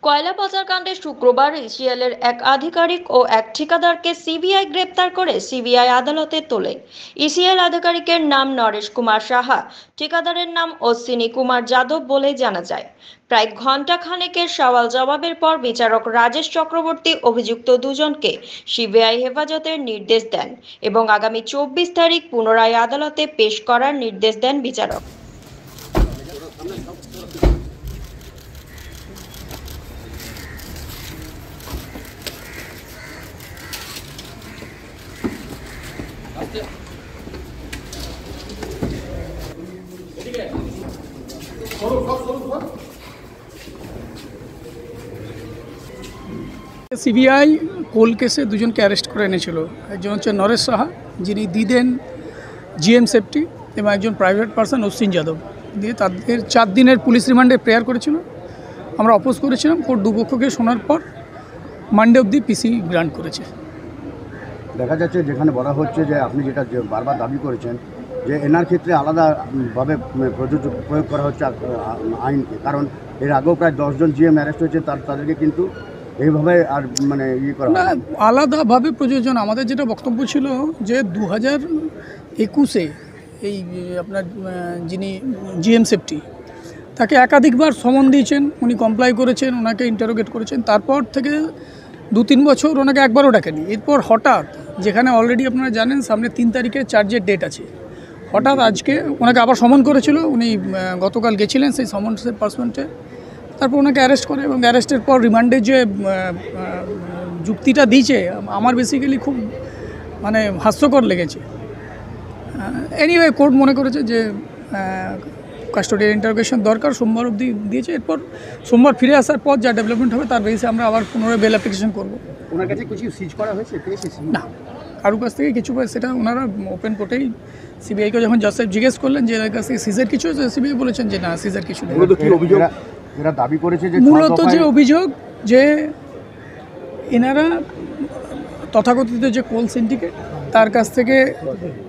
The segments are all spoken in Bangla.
কয়লা পাচারকাণ্ডে শুক্রবার ইসিএলের এক আধিকারিক ও এক ঠিকাদারকে সিবিআই গ্রেপ্তার করে সিবিআই আদালতে তোলে। ইসিএল আধিকারিকের নাম নরেশ কুমার সাহা, ঠিকাদারের নাম অশ্বিনী কুমার যাদব বলে জানা যায়। প্রায় ঘণ্টা খানেকের সওয়াল জবাবের পর বিচারক রাজেশ চক্রবর্তী অভিযুক্ত দুজনকে সিবিআই হেফাজতের নির্দেশ দেন এবং আগামী 24 তারিখ পুনরায় আদালতে পেশ করার নির্দেশ দেন বিচারক। সিবিআই কোল কেসে দুজনকে অ্যারেস্ট করে এনেছিল। একজন হচ্ছে নরেশ সাহা, যিনি দিদেন জিএম সেফটি, এবং একজন প্রাইভেট পার্সন অশ্বিন যাদব। দিয়ে তাদের 4 দিনের পুলিশ রিমান্ডে প্রেয়ার করেছিল। আমরা অপোজ করেছিলাম। কোর্ট দুপক্ষকে শোনার পর মানডে অবধি পিসি গ্রান্ট করেছে। দেখা যাচ্ছে যেখানে বলা হচ্ছে যে আপনি যেটা বারবার দাবি করেছেন যে এনার ক্ষেত্রে আলাদাভাবে প্রয়োগ করা হচ্ছে আইনকে, কারণ এর আগেও প্রায় 10 জন জিএম অ্যারেস্ট হয়েছে, তাদেরকে কিন্তু এইভাবে আর করা না, আলাদাভাবে প্রযোজন। আমাদের যেটা বক্তব্য ছিল যে 2021-এ এই আপনার যিনি জিএম সেফটি, তাকে একাধিকবার সমন দিয়েছেন, উনি কমপ্লাই করেছেন, ওনাকে ইন্টারোগেট করেছেন। তারপর থেকে 2-3 বছর ওনাকে একবারও ডাকেনি। এরপর হঠাৎ, যেখানে অলরেডি আপনারা জানেন সামনে 3 তারিখে চার্জের ডেট আছে, হঠাৎ আজকে ওনাকে আবার সমন করেছিল। উনি গতকাল গেছিলেন সেই সমন্সের পার্সমেন্টে। তারপর ওনাকে অ্যারেস্ট করে এবং অ্যারেস্টের পর রিমান্ডে যে যুক্তিটা দিয়েছে, আমার বেসিক্যালি খুব হাস্যকর লেগেছে। এনিওয়ে, কোর্ট মনে করেছে যে কাস্টোডিয়াল ইন্টারোগেশন দরকার, সোমবার অবধি দিয়েছে। এরপর সোমবার ফিরে আসার পর যা ডেভেলপমেন্ট হবে তার বেসে আমরা আবার পুনরায় বেল অ্যাপ্লিকেশন করবো। ওনার কাছে কিছু সিজ করা হয়েছে? না, কারো কাছ থেকে কিছু, সেটা ওনারা ওপেন কোর্টেই সিবিআইকে যখন জাজ সাহেব জিজ্ঞেস করলেন যে এর কাছ থেকে সিজের কিছু হয়েছে, সিবিআই বলেছেন যে না, সিজের কিছু নেই। এরা দাবি করেছে যে মূলত যে অভিযোগ যে এনারা তথাকথিত যে কোল সিন্ডিকেট, তার কাছ থেকে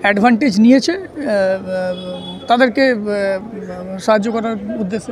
অ্যাডভান্টেজ নিয়েছে তাদেরকে সাহায্য করার উদ্দেশ্যে।